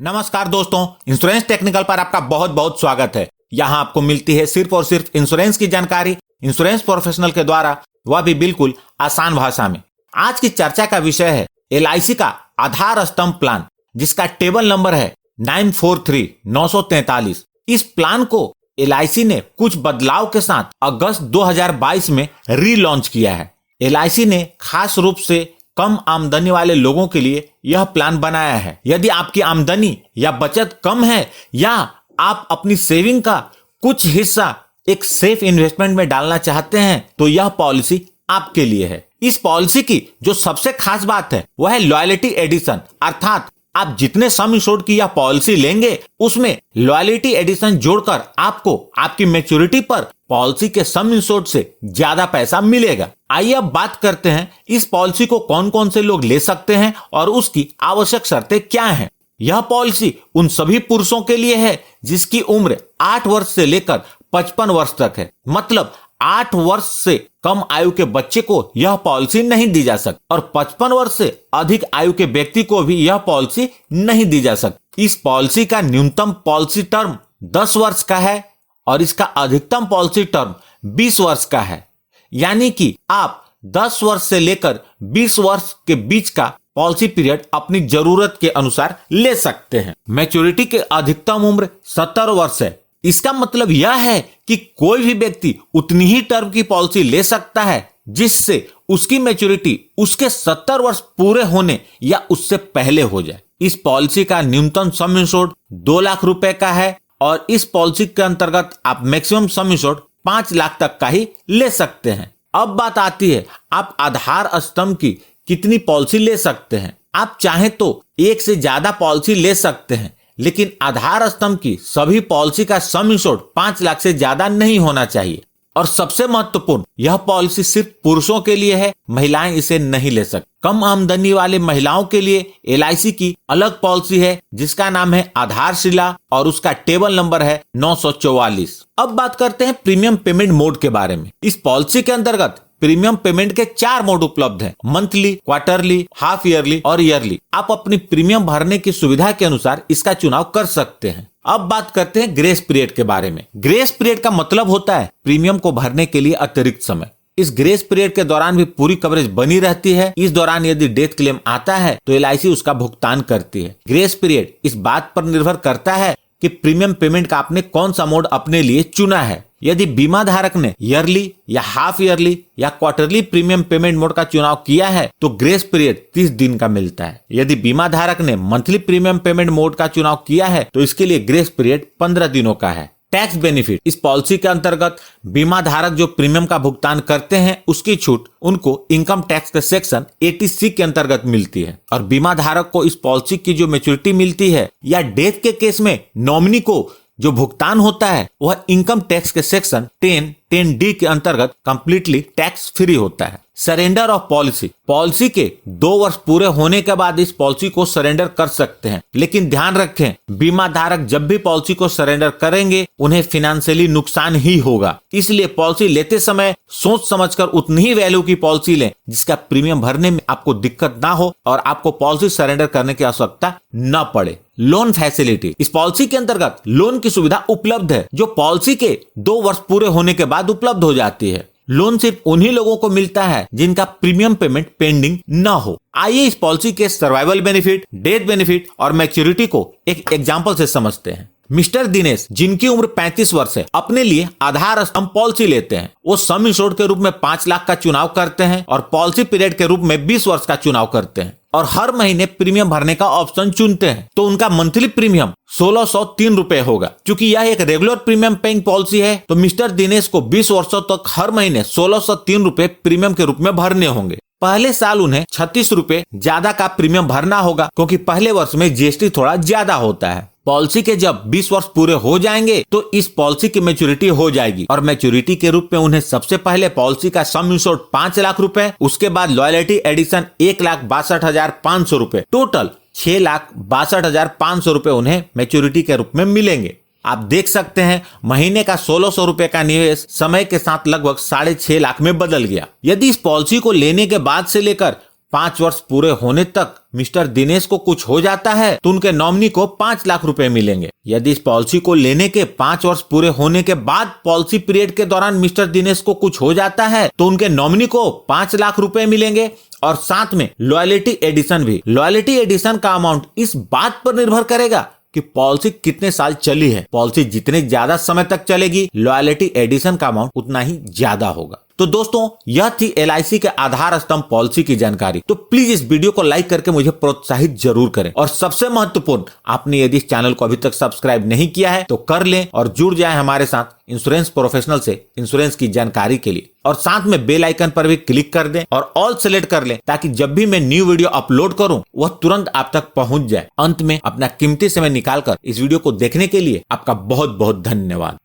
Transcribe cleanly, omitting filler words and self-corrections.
नमस्कार दोस्तों, insurance technical पर आपका बहुत बहुत स्वागत है। यहाँ आपको मिलती है सिर्फ और सिर्फ इंश्योरेंस की जानकारी इंश्योरेंस प्रोफेशनल के द्वारा, वह भी बिल्कुल आसान भाषा में। आज की चर्चा का विषय है LIC का आधार स्तंभ प्लान, जिसका टेबल नंबर है 943943। इस प्लान को LIC ने कुछ बदलाव के साथ अगस्त 2022 में रीलॉन्च किया है। LIC ने खास रूप से कम आमदनी वाले लोगों के लिए यह प्लान बनाया है। यदि आपकी आमदनी या बचत कम है या आप अपनी सेविंग का कुछ हिस्सा एक सेफ इन्वेस्टमेंट में डालना चाहते हैं तो यह पॉलिसी आपके लिए है। इस पॉलिसी की जो सबसे खास बात है वह है लॉयल्टी एडिशन, अर्थात आप जितने सम इंश्योर्ड की यह पॉलिसी लेंगे उसमें लॉयल्टी एडिशन जोड़कर आपको आपकी मैच्योरिटी पर पॉलिसी के सम इंश्योर्ड से ज्यादा पैसा मिलेगा। आइए अब बात करते हैं इस पॉलिसी को कौन कौन से लोग ले सकते हैं और उसकी आवश्यक शर्तें क्या हैं। यह पॉलिसी उन सभी पुरुषों के लिए है जिसकी उम्र 8 वर्ष से लेकर 55 वर्ष तक है। मतलब 8 वर्ष से कम आयु के बच्चे को यह पॉलिसी नहीं दी जा सकती और 55 वर्ष से अधिक आयु के व्यक्ति को भी यह पॉलिसी नहीं दी जा सकती। इस पॉलिसी का न्यूनतम पॉलिसी टर्म 10 वर्ष का है और इसका अधिकतम पॉलिसी टर्म 20 वर्ष का है। यानी कि आप 10 वर्ष से लेकर 20 वर्ष के बीच का पॉलिसी पीरियड अपनी जरूरत के अनुसार ले सकते हैं। मैच्योरिटी की अधिकतम उम्र 70 वर्ष है। इसका मतलब यह है कि कोई भी व्यक्ति उतनी ही टर्म की पॉलिसी ले सकता है जिससे उसकी मैच्योरिटी उसके 70 वर्ष पूरे होने या उससे पहले हो जाए। इस पॉलिसी का न्यूनतम सम इंश्योर्ड 2 लाख रुपए का है और इस पॉलिसी के अंतर्गत आप मैक्सिमम सम इंश्योर्ड 5 लाख तक का ही ले सकते हैं। अब बात आती है आप आधार स्तंभ की कितनी पॉलिसी ले सकते हैं। आप चाहें तो एक से ज्यादा पॉलिसी ले सकते हैं, लेकिन आधार स्तंभ की सभी पॉलिसी का सम इंश्योर्ड 5 लाख से ज्यादा नहीं होना चाहिए। और सबसे महत्वपूर्ण, यह पॉलिसी सिर्फ पुरुषों के लिए है, महिलाएं इसे नहीं ले सकती। कम आमदनी वाले महिलाओं के लिए LIC की अलग पॉलिसी है जिसका नाम है आधारशिला और उसका टेबल नंबर है 944। अब बात करते हैं प्रीमियम पेमेंट मोड के बारे में। इस पॉलिसी के अंतर्गत प्रीमियम पेमेंट के 4 मोड उपलब्ध हैं: मंथली, क्वार्टरली, हाफ ईयरली और ईयरली। आप अपनी प्रीमियम भरने की सुविधा के अनुसार इसका चुनाव कर सकते हैं। अब बात करते हैं ग्रेस पीरियड के बारे में। ग्रेस पीरियड का मतलब होता है प्रीमियम को भरने के लिए अतिरिक्त समय। इस ग्रेस पीरियड के दौरान भी पूरी कवरेज बनी रहती है। इस दौरान यदि डेथ क्लेम आता है तो LIC उसका भुगतान करती है। ग्रेस पीरियड इस बात पर निर्भर करता है कि प्रीमियम पेमेंट का आपने कौन सा मोड अपने लिए चुना है। यदि बीमा धारक ने ईयरली या हाफ ईयरली या क्वार्टरली प्रीमियम पेमेंट मोड का चुनाव किया है तो ग्रेस पीरियड 30 दिन का मिलता है। यदि बीमा धारक ने मंथली प्रीमियम पेमेंट मोड का चुनाव किया है तो इसके लिए ग्रेस पीरियड 15 दिनों का है। टैक्स बेनिफिट, इस पॉलिसी के अंतर्गत बीमा धारक जो प्रीमियम का भुगतान करते हैं उसकी छूट उनको इनकम टैक्स के सेक्शन 80C के अंतर्गत मिलती है। और बीमा धारक को इस पॉलिसी की जो मैच्योरिटी मिलती है या डेथ के केस में नॉमिनी को जो भुगतान होता है वह इनकम टैक्स के सेक्शन 10D के अंतर्गत कंप्लीटली टैक्स फ्री होता है। सरेंडर ऑफ पॉलिसी, पॉलिसी के 2 वर्ष पूरे होने के बाद इस पॉलिसी को सरेंडर कर सकते हैं, लेकिन ध्यान रखें बीमा धारक जब भी पॉलिसी को सरेंडर करेंगे उन्हें फाइनेंशियली नुकसान ही होगा। इसलिए पॉलिसी लेते समय सोच समझकर उतनी ही वैल्यू की पॉलिसी लें जिसका प्रीमियम भरने में आपको दिक्कत ना हो और आपको पॉलिसी सरेंडर करने की आवश्यकता न पड़े। लोन फैसिलिटी, इस पॉलिसी के अंतर्गत लोन की सुविधा उपलब्ध है जो पॉलिसी के 2 वर्ष पूरे होने के बाद उपलब्ध हो जाती है। लोन सिर्फ उन्हीं लोगों को मिलता है जिनका प्रीमियम पेमेंट पेंडिंग न हो। आइए इस पॉलिसी के सर्वाइवल बेनिफिट, डेथ बेनिफिट और मैच्योरिटी को एक एग्जांपल से समझते हैं। मिस्टर दिनेश, जिनकी उम्र 35 वर्ष है, अपने लिए आधार स्तंभ पॉलिसी लेते हैं। वो सम इंश्योर्ड के रूप में 5 लाख का चुनाव करते हैं और पॉलिसी पीरियड के रूप में 20 वर्ष का चुनाव करते हैं और हर महीने प्रीमियम भरने का ऑप्शन चुनते हैं तो उनका मंथली प्रीमियम 1603 रुपए होगा। क्योंकि यह एक रेगुलर प्रीमियम पेइंग पॉलिसी है तो मिस्टर दिनेश को 20 वर्षों तक हर महीने 1603 रुपए प्रीमियम के रूप में भरने होंगे। पहले साल उन्हें 36 रुपए ज्यादा का प्रीमियम भरना होगा क्योंकि पहले वर्ष में GST थोड़ा ज्यादा होता है। पॉलिसी के जब 20 वर्ष पूरे हो जाएंगे तो इस पॉलिसी की मैच्योरिटी हो जाएगी और मैच्योरिटी के रूप में उन्हें सबसे पहले पॉलिसी का सम इंश्योर्ड 5 लाख रुपए, उसके बाद लॉयल्टी एडिशन 1,62,500 रुपए, टोटल 6,62,500 रुपए उन्हें मैच्योरिटी के रूप में मिलेंगे। आप देख सकते हैं महीने का 1600 रुपए का निवेश समय के साथ लगभग 6.5 लाख में बदल गया। यदि इस पॉलिसी को लेने के बाद से लेकर 5 वर्ष पूरे होने तक मिस्टर दिनेश को कुछ हो जाता है तो उनके नॉमिनी को 5 लाख रुपए मिलेंगे। यदि इस पॉलिसी को लेने के 5 वर्ष पूरे होने के बाद पॉलिसी पीरियड के दौरान मिस्टर दिनेश को कुछ हो जाता है तो उनके नॉमिनी को 5 लाख रुपए मिलेंगे और साथ में लॉयल्टी एडिशन भी। लॉयल्टी एडिशन का अमाउंट इस बात पर निर्भर करेगा कि पॉलिसी कितने साल चली है। पॉलिसी जितने ज्यादा समय तक चलेगी, लॉयल्टी एडिशन का अमाउंट उतना ही ज्यादा होगा। तो दोस्तों, यह थी LIC के आधार स्तंभ पॉलिसी की जानकारी। तो प्लीज इस वीडियो को लाइक करके मुझे प्रोत्साहित जरूर करें और सबसे महत्वपूर्ण, आपने यदि इस चैनल को अभी तक सब्सक्राइब नहीं किया है तो कर लें और जुड़ जाएं हमारे साथ इंश्योरेंस प्रोफेशनल से इंश्योरेंस की जानकारी के लिए। और साथ में बेल आइकन पर भी क्लिक कर दें और ऑल सेलेक्ट कर लें ताकि जब भी मैं न्यू वीडियो अपलोड करूं वह तुरंत आप तक पहुंच जाए। अंत में अपना कीमती समय निकालकर इस वीडियो को देखने के लिए आपका बहुत बहुत धन्यवाद।